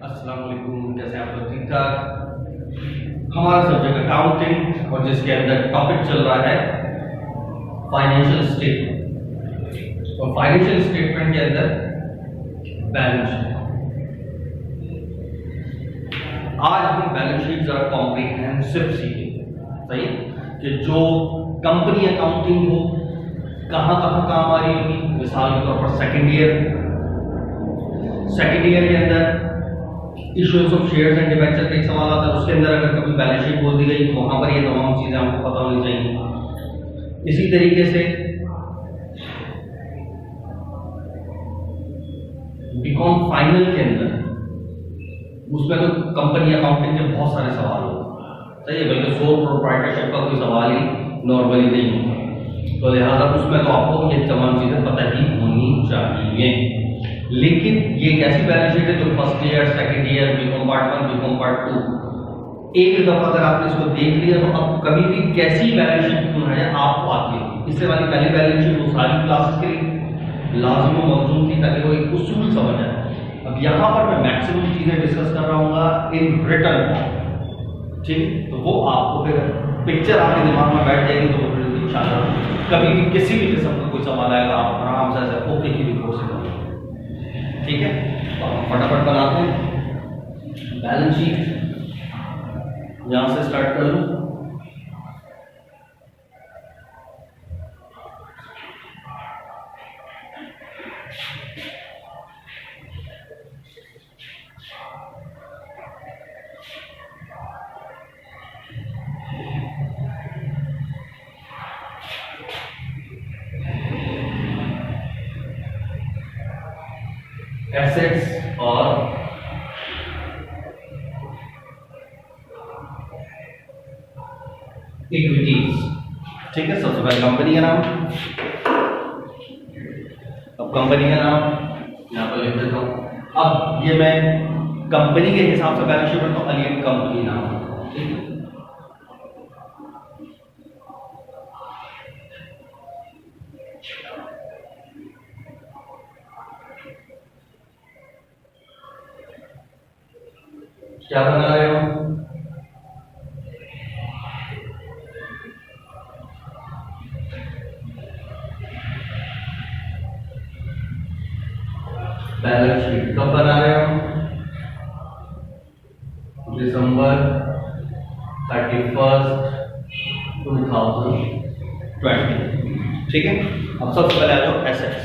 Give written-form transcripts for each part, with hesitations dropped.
अस्सलाम वालेकुम, कैसे आप लोग? ठीक ठाक। हमारा सब्जेक्ट अकाउंटिंग और जिसके अंदर टॉपिक चल रहा है फाइनेंशियल स्टेटमेंट, और फाइनेंशियल स्टेटमेंट के अंदर बैलेंस शीट। आज हम बैलेंस शीट जरा कॉम्प्रिहेंसिव सीखेंगे, सही कि जो कंपनी अकाउंटिंग हो कहाँ कहाँ काम आ रही होगी। मिसाल के तौर पर सेकेंड ईयर के अंदर issuance of shares and debenture का एक सवाल आता है, उसके अंदर अगर कभी बैलेंस शीट बोल दी गई तो वहां पर ये तमाम चीजें आपको पता होनी चाहिए। इसी तरीके से बीकॉम फाइनल के अंदर उसमें तो कंपनी अकाउंटिंग के बहुत सारे सवाल होते हैं, सही है, बल्कि सोल प्रोप्राइटरशिप का कोई सवाल ही नॉर्मली नहीं होता, तो लिहाजा उसमें तो आपको ये तमाम चीजें पता ही होनी चाहिए। लेकिन ये एक ऐसी बैलेंस शीट है जो first year, second year, BCom part 1, BCom part 2 एक दफा अगर आपने इसको देख लिया तो अब कभी भी कैसी बैलेंस शीट क्यों है आपको आती है। इससे वाली पहली बैलेंस शीट वो सारी क्लासेस के लिए लाजमी मौजूद थी ताकि वो एक उसूल समझ आए। अब यहाँ पर मैं मैक्सिमम चीजें डिस्कस कर रहा हूँ इन रिटर्न फॉर्म, ठीक, तो वो आपको फिर पिक्चर आपके दिमाग में बैठ जाएगी, तो फिर इंशाल्लाह कभी भी किसी भी किस्म का कोई सवाल आएगा आप आराम से ऐसे ओके की रिपोर्ट से करोगे, ठीक है। तो हम फटाफट बनाते हैं बैलेंस शीट। यहां से स्टार्ट कर लूं। एसेट्स और इक्विटीज, ठीक है। सबसे पहले कंपनी का नाम, अब कंपनी का नाम यहां पर लिख देता हूं। अब ये मैं कंपनी के हिसाब से बैलेंस शीट बनाता हूं, अलियन कंपनी नाम, ठीक है। क्या बना रहे हो? बैलेंस शीट कब बना रहे हो? दिसंबर 31, 2020, ठीक है। अब सबसे पहले आ जाओ एसेट्स।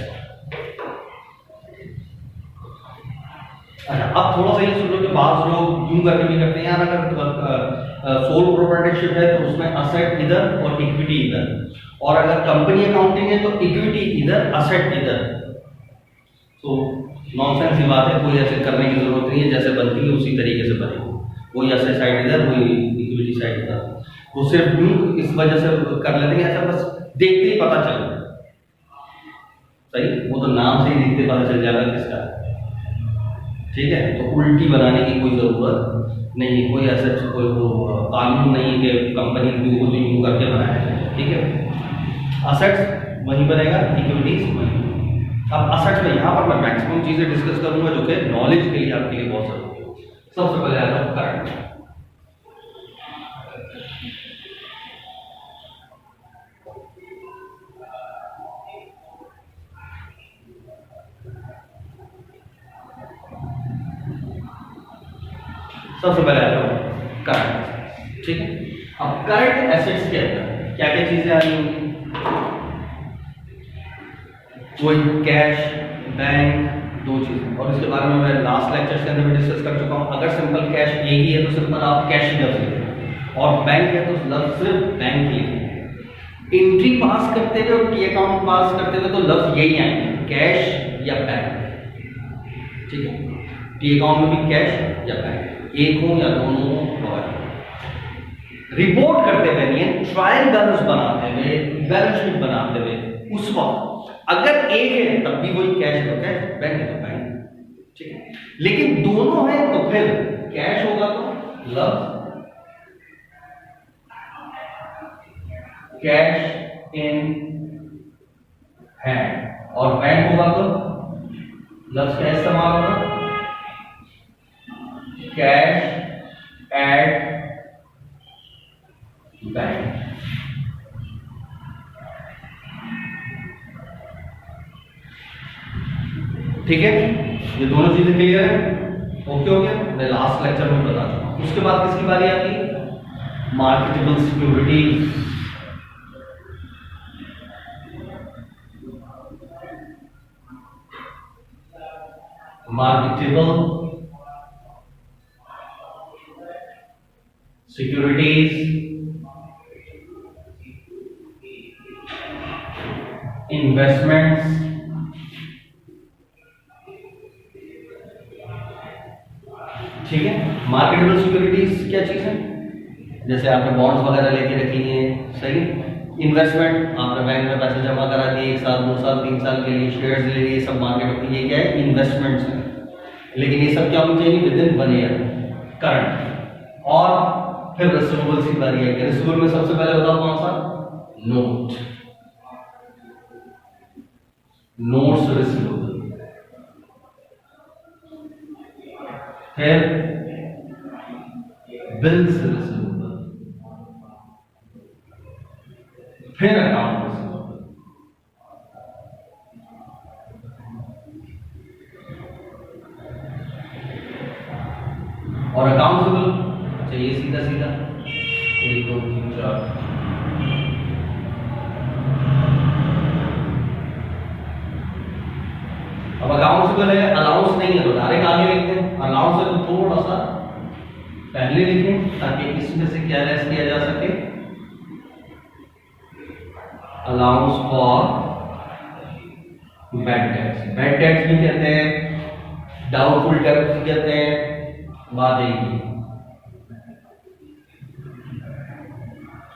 अच्छा, अब थोड़ा सा ये सुन लो कि बात लोग यूं करके भी करते हैं यार, अगर सोल प्रोप्राइटरशिप है तो उसमें असेट इधर और इक्विटी इधर, और अगर कंपनी अकाउंटिंग है तो इक्विटी इधर असेट इधर। तो नॉनसेंस की बात है, कोई ऐसे करने की जरूरत नहीं है, जैसे बनती है उसी तरीके से बने, वही असेट साइड इधर, वही इक्विटी साइड इधर। वो सिर्फ यूं इस वजह से कर लेते हैं, ऐसा बस देखते ही पता चल जाए, सही, वो तो नाम से ही देखते पता चल जाएगा किसका, ठीक है। तो उल्टी बनाने की कोई जरूरत नहीं, कोई ऐसा कोई कानून नहीं कि कंपनी ड्यू को यूं करके बनाया, ठीक है। असेट्स वही बनेगा, इक्विटीज वही। अब असेट्स में यहाँ पर मैं मैक्सिमम चीजें डिस्कस करूंगा जो कि नॉलेज के लिए आपके लिए बहुत जरूरी है। सबसे पहले आता है करंट। सबसे पहले आता है करंट, ठीक है। अब करंट एसेट्स के अंदर क्या क्या चीजें आ रही होंगी? वही कैश, बैंक, दो चीजें, और इसके बारे में मैं लास्ट लेक्चर के अंदर भी डिस्कस कर चुका हूं। अगर सिंपल कैश एक ही है तो सिंपल आप कैश ही लफ्ज लिखें, और बैंक है तो लफ्ज सिर्फ बैंक लिखें। एंट्री पास करते हुए और टी अकाउंट पास करते हुए तो लफ्ज यही आएंगे, कैश या बैंक, ठीक है। टी अकाउंट में भी कैश या बैंक, एक हो या दोनों हो। रिपोर्ट करते हुए नहीं, ट्रायल बैलेंस बनाते हुए, बैलेंस शीट बनाते हुए, उस वक्त अगर एक है तब भी वही कैश है तो कैश, बैंक है तो बैंक, ठीक है। लेकिन दोनों है तो फिर कैश होगा तो लफ्ज कैश इन हैंड, और बैंक होगा तो लफ्ज क्या इस्तेमाल होगा, कैश एट बैंक। ठीक है, ये दोनों चीजें क्लियर है? ओके हो गया? मैं लास्ट लेक्चर में बता चुका हूं। उसके बाद किसकी बारी आती है? Marketable securities. Marketable securities, investments, ठीक है। मार्केटेबल सिक्योरिटीज क्या चीज है? जैसे आपने बॉन्ड्स वगैरह लेके रखी हैं, सही। इन्वेस्टमेंट, आपने बैंक में पैसे जमा करा दिए 1 साल 2 साल 3 साल के लिए, शेयर्स ले लिए, सब मार्केट में, ये क्या है? इन्वेस्टमेंट्स है। लेकिन ये सब क्या होनी चाहिए? With in 1 year current. और फिर रिसीवेबल्स की बारी है। रिसीवेबल में सबसे पहले बताओ कौन सा? Note, notes receivable. फिर बिल्स रिसीवेबल, फिर अकाउंट रिसीवेबल, और अकाउंट रिसीवेबल। अच्छा, ये सीधा सीधा 1 2 3 4। अब अकाउंट रिसीवेबल है, अलाउंस नहीं है तो डायरेक्ट आगे लिखते हैं। अलाउंस है तो थोड़ा सा पहले लिखें ताकि इसमें से क्या लेस किया जा सके? Allowance for bad debts. Bad debts भी कहते हैं, डाउटफुल डेट्स भी कहते हैं, बात एक ही।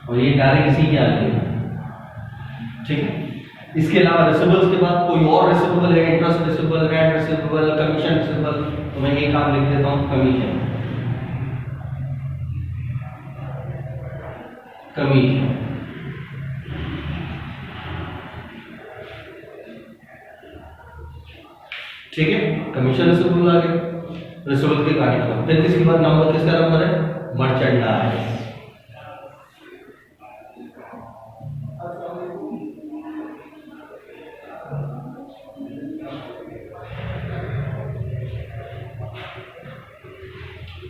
और ये डायरेक्ट इसी के आगे, ठीक है। इसके अलावा रिसीवेबल्स के बाद कोई और रिसीवेबल है? Interest receivable, rent receivable, commission receivable. तो मैं ये काम लिख देता हूं, कमीशन। कमीशन, ठीक है। कमीशन रिसीवेबल आ गया, रिसीवेबल की कहानी खत्म। फिर किसके बाद नंबर, किसका नंबर है? मर्चेंडाइज।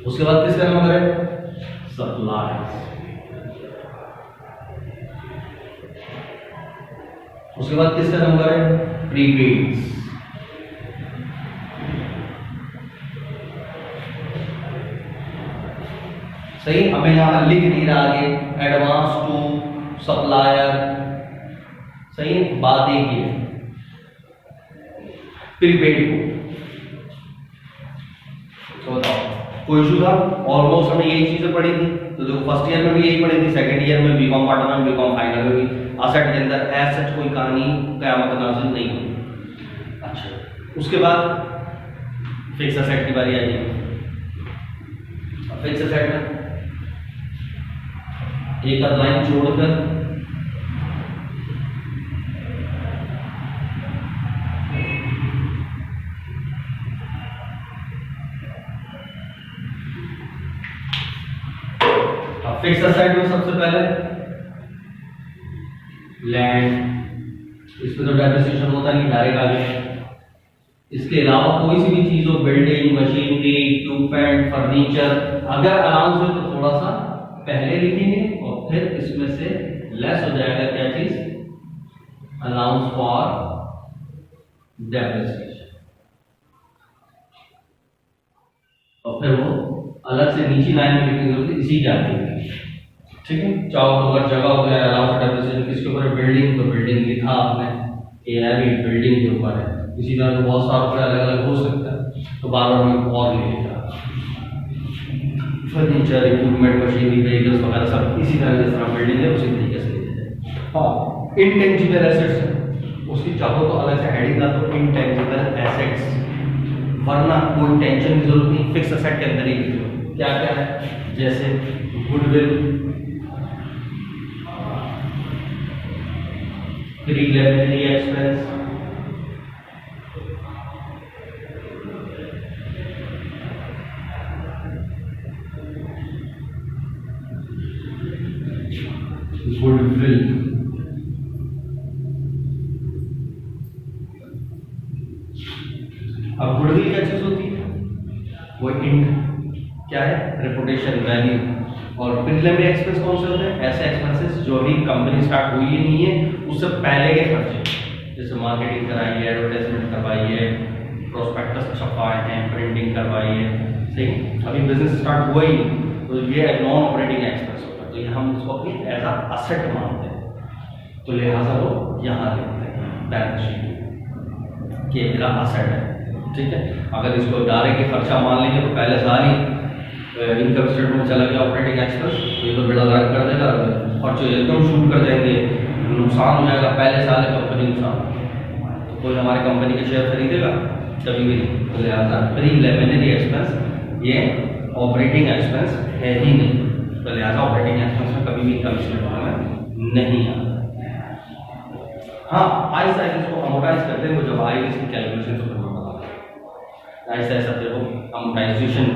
उसके बाद किसका नंबर है? सप्लाईज। उसके बाद किसका नंबर है? प्रीपेड्स। सही। हमें यहां लिख नहीं रहा आगे, एडवांस टू सप्लायर, सही। बात एक ही है, प्रीपेड को। तो बताओ कोई इशू था? ऑलमोस्ट हमने यही चीजें पढ़ी थी। तो देखो फर्स्ट ईयर में भी यही पढ़ी थी, सेकंड ईयर में बीकॉम पार्ट में, बीकॉम फाइनल में भी। असेट के अंदर एसेट कोई कहानी कयामत नाज़िल नहीं हुई। अच्छा, उसके बाद फिक्स असेट की बारी आई है। फिक्स असेट में एक आध लाइन छोड़कर फिक्स असेट में सबसे पहले लैंड, इसमें तो डेप्रिसिएशन होता नहीं, डायरेक्ट आगे। इसके अलावा कोई सी भी चीज हो, बिल्डिंग, मशीनरी, इक्विपमेंट, फर्नीचर, अगर अलाउंस है तो थोड़ा सा पहले लिखेंगे और फिर इसमें से लेस हो जाएगा क्या चीज? Allowance for depreciation. और फिर वो अलग से नीचे लाइन में लिखने की जरूरत है, इसी के आगे, ठीक है। चाहो तो अगर जगह हो गया अलाउंस फॉर डेप्रिसिएशन किसके ऊपर है? बिल्डिंग, तो बिल्डिंग लिखा आपने, ये है भी बिल्डिंग के ऊपर है। इसी तरह बहुत सारे अलग अलग हो सकता है, तो बार बार में और ले लेगा। फर्नीचर, इक्विपमेंट, मशीनरी, व्हीकल्स वगैरह सब इसी तरह, जिस तरह बिल्डिंग है उसी तरीके से ले जाए। हाँ, इनटेंजिबल एसेट्स, उसकी चाहो तो अलग से हेडिंग का, तो इनटेंजिबल एसेट्स, वरना कोई टेंशन की जरूरत नहीं, फिक्स एसेट के अंदर ही क्या क्या है, जैसे गुडविल, प्री-लायबिलिटी एक्सपेंस, अब गुडविल क्या चीज होती है? वो क्या है? Reputation, value. और प्रीलिमिनरी एक्सपेंस कौन से होते हैं? ऐसे एक्सपेंसेस जो अभी कंपनी स्टार्ट हुई ही नहीं है उससे पहले के खर्चे, जैसे मार्केटिंग कराई है, एडवर्टाइजमेंट करवाई है, प्रोस्पेक्टस छपवाए हैं, प्रिंटिंग करवाई है, सही। अभी बिजनेस स्टार्ट हुआ ही नहीं, तो ये नॉन ऑपरेटिंग एक्सपेंस होता है, तो ये हम इसको अपनी एज अ असेट मानते हैं, तो लिहाजा वो यहाँ लिखते हैं बैलेंस शीट कि मेरा असेट है, ठीक है। अगर इसको डायरेक्ट के खर्चा मान लेंगे तो पहले सारी इनकम स्टेटमेंट में चला गया ऑपरेटिंग एक्सपेंस, तो ये तो बेड़ा गर्क कर देगा और जो एकदम शूट कर देंगे, नुकसान हो जाएगा, पहले साल है कंपनी नुकसान, तो कोई हमारे कंपनी के शेयर खरीदेगा कभी भी नहीं। तो लिहाजा प्रीलिमिनरी एक्सपेंस ये ऑपरेटिंग एक्सपेंस है ही नहीं, तो लिहाजा ऑपरेटिंग एक्सपेंस में कभी भी इनकम स्टेटमेंट में नहीं आता। हाँ, आहिस्ता आहिस्ता इसको अमोटाइज करते हैं, जब आएगी इसकी कैलकुलेशन तो फिर बताते आहिस्ता आहिस्ता देखो अमोटाइजेशन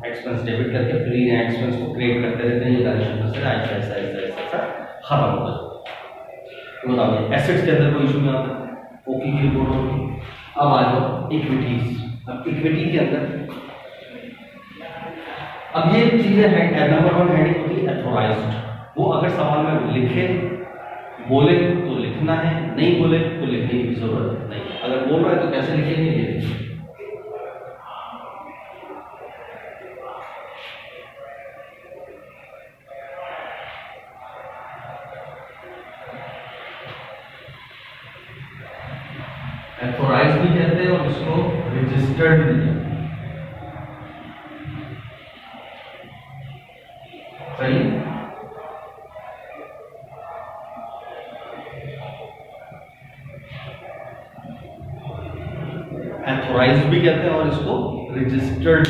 एक्सपेंस डेबिट करके फ्री एक्सपेंस को क्रिएट करते रहते हैं, ये कैलकुलेशन से आहिस्ता आहिस्ता आहिस्ता आहिस्ता खत्म होता है। तो बताइए एसेट्स के अंदर कोई इशू नहीं आता, ओके की रिपोर्ट होगी। अब आ जाओ इक्विटीज। अब इक्विटी के अंदर अब ये चीजें हैं, नंबर 1 हेडिंग होती है अथॉराइज्ड। वो अगर सवाल में लिखे बोले तो लिखना है, नहीं बोले तो लिखने की जरूरत नहीं। अगर बोल रहा है तो कैसे लिखेंगे ये? एथोराइज भी कहते हैं और इसको रजिस्टर्ड भी कहते हैं, सही। एथोराइज भी कहते हैं और इसको रजिस्टर्ड।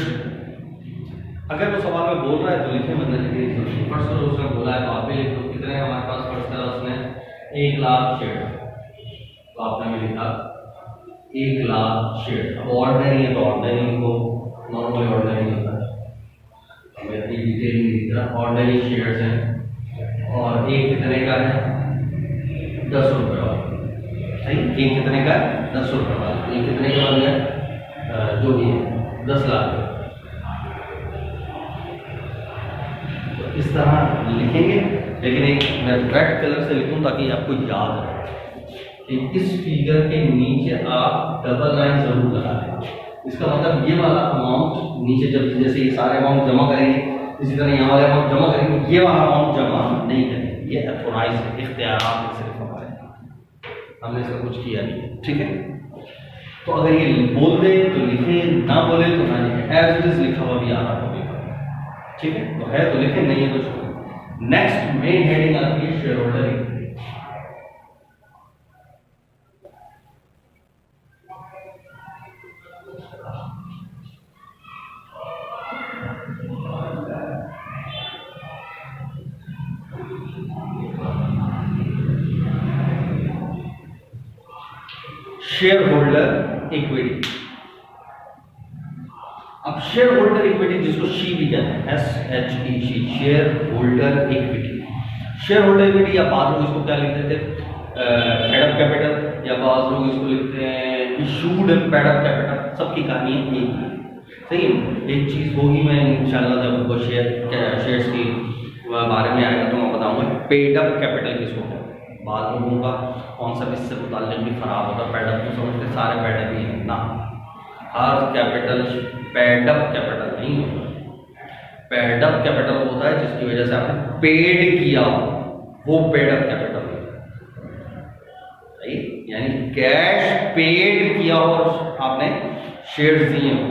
अगर वो सवाल में बोल रहा है तो लिखे, मतलब लिखे। फर्स्ट करो उसने बोला है तो आप भी लिख दो। कितने हमारे पास फर्स्ट करा उसने 1 लाख शेयर, तो आपने भी लिखा 1 लाख शेयर। अब ऑर्डिनरी है तो ऑर्डिनरी को नॉर्मली ऑर्डिनरी होता है, हमें इतनी डिटेल नहीं दिख रहा। ऑर्डिनरी शेयर्स हैं और एक कितने का है? 10 रुपये वाला, सही। एक कितने का? 10 रुपये वाला। एक कितने का बन गया? जो भी है 10 लाख। तो इस तरह लिखेंगे, लेकिन एक मैं रेड कलर से लिखूं ताकि आपको याद रहे। इस फिगर के नीचे आप डबल लाइन जरूर लगा दें। इसका मतलब ये वाला अमाउंट नीचे, जब जैसे ये सारे अमाउंट जमा करेंगे, इसी तरह यहाँ वाले अमाउंट जमा करेंगे, ये वाला अमाउंट जमा नहीं करेंगे। ये अथॉराइज है, इख्तियारात सिर्फ हमारे, हमने इसका कुछ किया नहीं, ठीक है। तो अगर ये बोल दे तो लिखे, ना बोले तो ना लिखे, एज इट इज लिखा हुआ भी आ रहा होगा, ठीक है। तो है तो लिखे, नहीं है तो छोड़ो। नेक्स्ट मेन हेडिंग आती है share holder equity. Share holder equity. अब शेयर होल्डर इक्विटी, जिसको शी भी कहते हैं, SHE, she, share holder equity. Share holder equity या बाद लोग इसको क्या लिखते थे? पेड अप कैपिटल, या बाद लोग इसको लिखते हैं इशूड पेड अप कैपिटल। सबकी कहानी एक ही, सही है। एक चीज होगी, मैं इंशाल्लाह जब वो शेयर्स की बारे में आएगा तो मैं बताऊंगा पेड अप कैपिटल किसको कहते हैं। बाद लोगों का कॉन्सेप्ट इससे मुताल्लिक भी खराब होता है। पेड अप तो समझते सारे पेड अप ही है ना, हर कैपिटल पेड अप कैपिटल नहीं होता। पेड अप कैपिटल होता है जिसकी वजह से आपने पेड किया, वो पेड अप कैपिटल है, यानी कैश पेड किया और आपने शेयर्स दिए हो,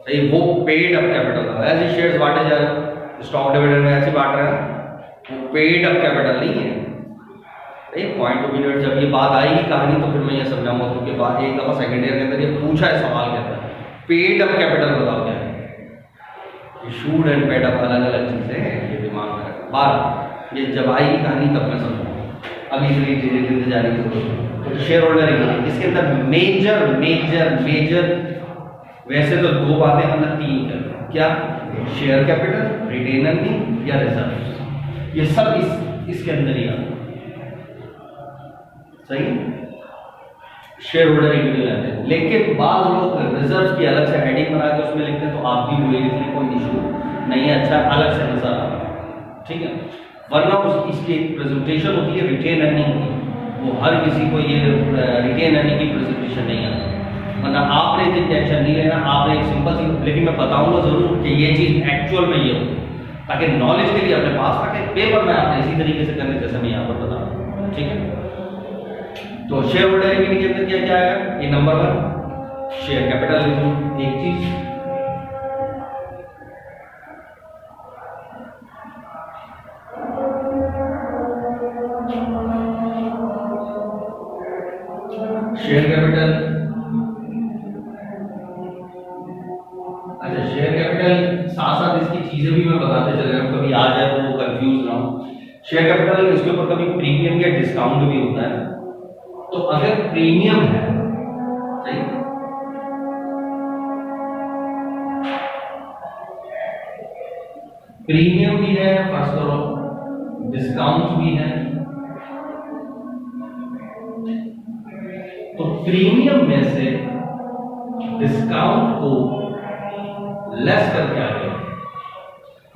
सही, वो पेड अप कैपिटल है। ऐसे शेयर्स बांटे जा रहे हैं, स्टॉक डिविडेंड में ऐसे बांट रहे हैं, वो पेड अप कैपिटल नहीं है। पॉइंट ऑफ व्यू जब ये बात आएगी कहानी तो फिर मैं ये समझाऊंगा। तो के बाद एक दफा सेकंड ईयर के अंदर ये पूछा है सवाल के अंदर, पेड अप कैपिटल बताओ क्या है। इशूड एंड पेड अप अलग अलग चीजें हैं, ये दिमाग में रखना। बार ये जब आएगी कहानी तब मैं समझाऊंगा, अभी इसलिए धीरे धीरे जाने की जरूरत है। तो शेयर होल्डर इक्विटी, इसके अंदर मेजर मेजर मेजर वैसे तो 2 बातें, मतलब 3 करते हैं। क्या? शेयर कैपिटल, रिटेन अर्निंग या रिजर्व, ये सब इसके अंदर ही आता है, सही। शेयर होल्डर इक्विटी लेते हैं, लेकिन बाद लोग रिजर्व की अलग से हेडिंग बना के उसमें लिखते हैं, तो आप भी वही लिख लें, कोई इशू नहीं है, अच्छा अलग से नजर आ रहा है, ठीक है। वरना इसकी एक प्रेजेंटेशन होती है रिटेन अर्निंग की, वो हर किसी को ये रिटेन अर्निंग की प्रेजेंटेशन नहीं आती, वरना आपने इतनी टेंशन नहीं लेना, आपने एक सिंपल सी, लेकिन मैं बताऊंगा जरूर कि ये चीज एक्चुअल में ये हो, ताकि नॉलेज के लिए अपने पास रखें। पेपर में आपने इसी तरीके से करने, जैसे मैं यहाँ पर बता रहा हूँ, ठीक है। तो शेयर होल्डर इक्विटी के अंदर क्या क्या आएगा, ये नंबर 1 शेयर कैपिटल, एक चीज, शेयर कैपिटल। अच्छा, शेयर कैपिटल साथ साथ इसकी चीजें भी मैं बताते चले रहा हूं, कभी आ जाए तो वो कंफ्यूज ना हो। शेयर कैपिटल इसके ऊपर कभी प्रीमियम या डिस्काउंट भी होता है, तो अगर प्रीमियम है, सही, प्रीमियम भी है, फर्स्ट करो डिस्काउंट भी है, तो प्रीमियम में से डिस्काउंट को लेस करके आ गया,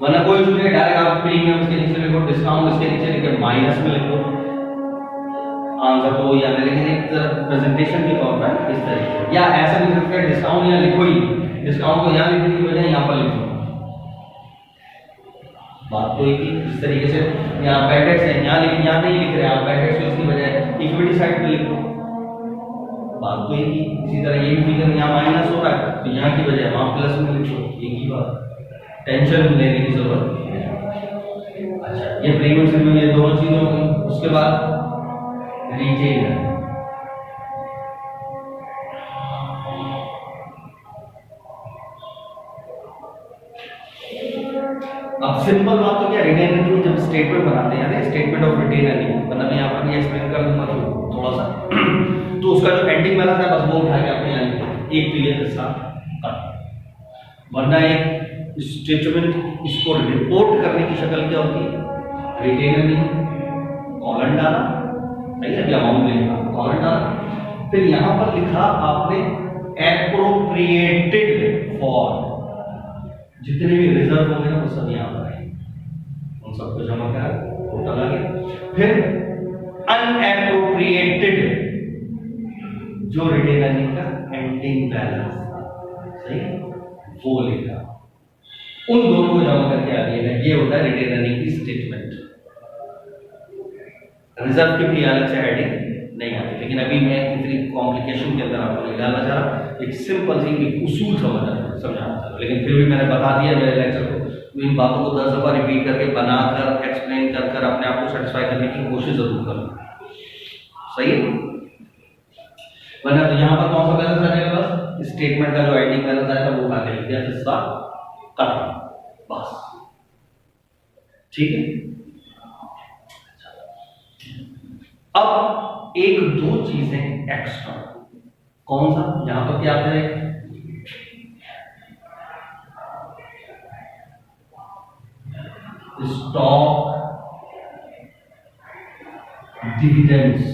वरना कोई चुने डायरेक्ट आप प्रीमियम इसके नीचे लिखो, डिस्काउंट इसके नीचे लिखे, माइनस में लिखो आंसर तो या, लेकिन एक प्रेजेंटेशन के तौर पर इस तरीके, या ऐसा लिख सकते हैं डिस्काउंट यहाँ लिखो ही, डिस्काउंट को यहाँ लिखने की बजाय यहाँ पर लिखो, बात तो एक ही, इस तरीके से यहाँ ब्रैकेट्स है, यहाँ नहीं लिख रहे आप ब्रैकेट्स, तो इसकी बजाय इक्विटी साइड पे लिखो, बात तो एक ही। इसी तरह ये भी फिगर यहाँ माइनस हो रहा है, तो यहाँ की बजाय वहां प्लस में लिखो, एक ही बात, टेंशन लेने की जरूरत नहीं है। अच्छा, ये प्रीमियम से ये दोनों चीजें हो गई, उसके बाद रिटेन, अब सिंपल बात तो क्या, रिटेन अर्निंग जब स्टेटमेंट बनाते हैं, स्टेटमेंट ऑफ रिटेन अर्निंग, मतलब मैं यहाँ पर भी एक्सप्लेन कर दूंगा थोड़ा सा, तो उसका जो एंडिंग बैलेंस है बस वो उठा के अपने यहाँ एक क्लियर के साथ कर, वरना एक स्टेटमेंट इसको रिपोर्ट करने की शक्ल क्या होती है, रिटेन अर्निंग कॉलम डाला, नहीं है अमाउंट लिखा, कॉलम डाला, फिर यहाँ पर लिखा आपने एप्रोप्रिएटेड फॉर, जितने भी रिजर्व होंगे ना वो सब यहाँ पर आएंगे, उन सबको जमा करा टोटल आ गया, फिर अनएप्रोप्रिएटेड जो रिटेन अर्निंग का एंडिंग बैलेंस था, सही, वो लिखा, उन दोनों को जमा करके आ गया, ये होता है रिटेन अर्निंग की स्टेटमेंट। रिजर्व की भी अलग से हेडिंग नहीं आती, लेकिन अभी मैं इतनी कॉम्प्लिकेशन के अंदर आपको नहीं डालना चाह रहा, एक सिंपल सी एक उसूल समझाना चाह रहा, लेकिन फिर भी मैंने बता दिया मेरे लेक्चर को, तो इन बातों को 10 दफा रिपीट करके बनाकर एक्सप्लेन कर अपने आप को सेटिस्फाई करने की कोशिश जरूर करो, सही है। वरना तो यहाँ पर कौन सा बैलेंस आ जाएगा, बस स्टेटमेंट का जो एंडिंग बैलेंस आएगा वो उठा के लिख दिया, हिस्सा कर, बस, ठीक है। अब एक दो चीजें एक्स्ट्रा, कौन सा, यहां पर क्या करें, स्टॉक डिविडेंड्स,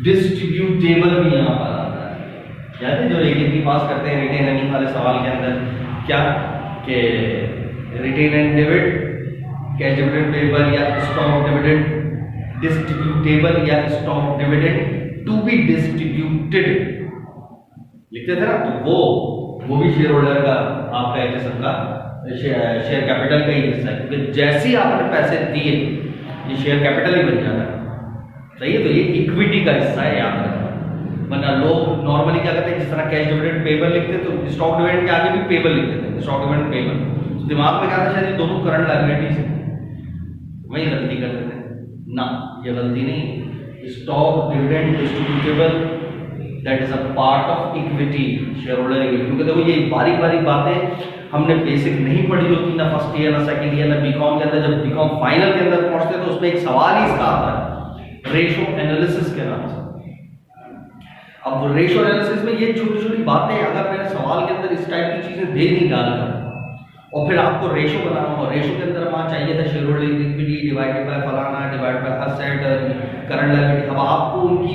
डिस्ट्रीब्यूटेबल भी यहां पर आता है, याद है जो एक की पास करते हैं रिटेन अर्निंग वाले सवाल के अंदर, क्या कि retain and debit, cash dividend payable या स्टॉक डिविडेंड डिस्ट्रीब्यूटेबल या stock dividend to be distributed लिखते थे ना, तो वो भी शेयर होल्डर का आपका एक किस्म का शेयर कैपिटल का ही हिस्सा है, क्योंकि जैसे ही आपने पैसे दिए ये शेयर कैपिटल ही बन जाता है, सही है। तो ये इक्विटी का हिस्सा है, याद रखना, वरना लोग नॉर्मली क्या करते हैं, जिस तरह कैश डिविडेंड पेबल लिखते तो स्टॉक डिविडेंड के आगे भी पेबल लिखते थे, स्टॉक डिविडेंड पेबल, तो दिमाग में क्या था शायद ये दोनों करंट लायबिलिटीज है, वही गलती करते थे ना, ये गलती नहीं, stock dividend distributable that is a part of equity, share holder equity, क्योंकि देखो ये बारीक बारीक बातें हमने बेसिक नहीं पढ़ी होती ना फर्स्ट ईयर ना सेकंड ईयर ना बीकॉम के अंदर, जब बीकॉम फाइनल के अंदर पहुंचते तो उसमें एक सवाल ही इसका आता है रेशो एनालिसिस के नाम से। अब रेशो एनालिसिस में ये छोटी छोटी बातें अगर मैंने सवाल के अंदर इस टाइप की चीजें दे दी डालकर और फिर आपको रेशो बनाना होगा, रेशो के अंदर वहाँ चाहिए था share holding equity divided by फलाना divided by asset current liability. अब आपको उनकी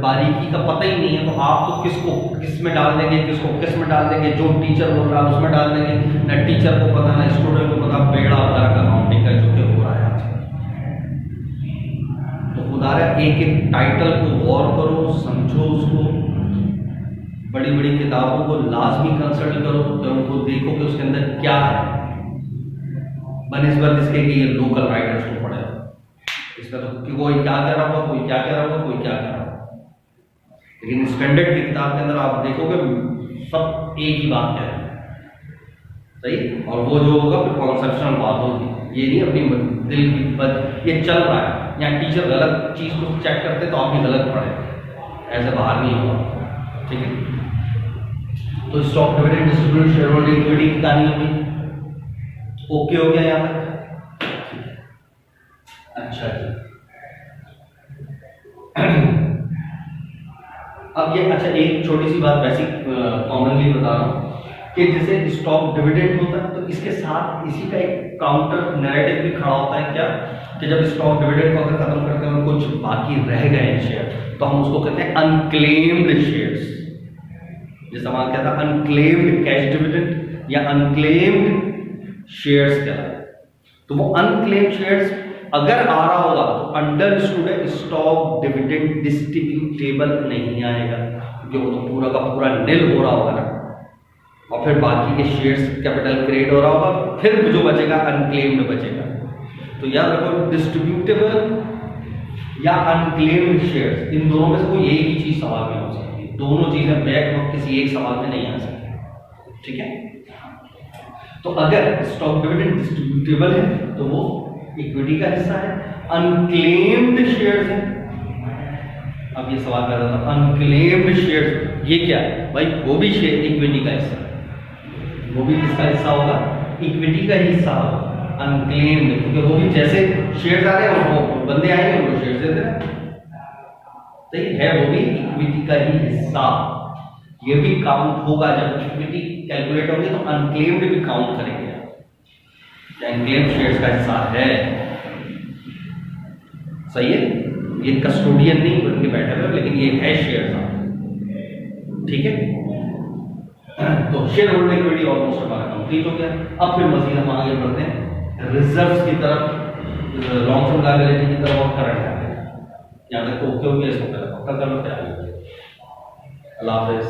बारीकी का पता ही नहीं है, तो आप तो किसको किस में डाल देंगे, किसको किस में डाल देंगे, जो टीचर बोल रहा है उसमें डाल देंगे, ना टीचर को पता ना स्टूडेंट को पता, बेड़ा वगैरह का अकाउंटिंग का जो कि हो रहा है आजकल। तो खुदा एक एक टाइटल को गौर करो, समझो उसको, बड़ी बड़ी किताबों को लाजमी कंसल्ट करो, तो उनको देखो कि उसके अंदर क्या है, बनिस्बत इसके कि ये लोकल राइटर्स को पढ़े। इसका तो कि कोई क्या कह रहा होगा, कोई क्या कह रहा होगा, कोई क्या कह रहा होगा, लेकिन स्टैंडर्ड की किताब के अंदर आप देखोगे सब एक ही बात कह रहे हैं, सही। और वो जो होगा फिर कॉन्सेप्शनल बात होगी, ये नहीं अपनी दिल की बस ये चल रहा है, यहाँ टीचर गलत चीज़ को चेक करते तो आप भी गलत पढ़े, ऐसे बाहर नहीं होगा, ठीक है। तो stock dividend distribute share holding equity की कहानी होगी, ओके हो गया यहाँ तक? अच्छा जी। अब ये अच्छा एक छोटी सी बात वैसी कॉमनली बता रहा हूँ कि जैसे स्टॉक डिविडेंड होता है तो इसके साथ इसी का एक काउंटर नैरेटिव भी खड़ा होता है, क्या कि जब स्टॉक डिविडेंड को अगर खत्म करते हैं कुछ बाकी रह गए शेयर तो हम उसको कहते हैं अनक्लेम्ड शेयर्स। जैसे हमारा कहता है अनक्लेम्ड कैश डिविडेंड या अनक्लेम्ड शेयर्स कहता है। तो वो अनक्लेम्ड शेयर्स अगर आ रहा होगा तो under student stock dividend distributable नहीं आएगा, क्योंकि वो तो पूरा का पूरा निल हो रहा होगा ना, और फिर बाकी के शेयर्स कैपिटल क्रिएट हो रहा होगा, फिर जो बचेगा अनक्लेम्ड बचेगा। तो याद रखो डिस्ट्रीब्यूटेबल या अनक्लेम्ड शेयर्स, इन दोनों में से कोई एक ही चीज सवाल में हो सकती है, दोनों चीजें बैक वक्त किसी एक सवाल में नहीं आ सकती, ठीक है। तो अगर स्टॉक डिविडेंड डिस्ट्रीब्यूटेबल है तो वो इक्विटी का हिस्सा है, अनक्लेम्ड शेयर्स है। अब ये सवाल पैदा होता है अनक्लेम्ड शेयर्स ये क्या है भाई, वो भी शेयर इक्विटी का हिस्सा है, वो भी किसका हिस्सा होगा, इक्विटी का हिस्सा होगा अनक्लेम्ड, क्योंकि वो भी जैसे शेयर्स आ रहे हैं वो बंदे आएंगे उनको शेयर्स देते हैं, सही है, वो भी इक्विटी का ही हिस्सा। ये भी काउंट होगा, जब इक्विटी कैलकुलेट होगी तो अनक्लेम्ड भी काउंट करेंगे, अनक्लेम्ड शेयर्स का हिस्सा है, सही है। ये कस्टोडियन नहीं बन के बैठे हुए, लेकिन ये है शेयर्स, ठीक है। तो शेयर होल्डिंग इक्विटी ऑलमोस्ट हमारा कंप्लीट हो गया। अब फिर मजीद हम आगे बढ़ते हैं रिजर्व्स की तरफ, लॉन्ग टर्म लायबिलिटी की तरफ और करंट लायबिलिटी। यहाँ तक तो ओके हो गया, इसको पहले पक्का कर लो, क्या अल्लाह हाफिज़।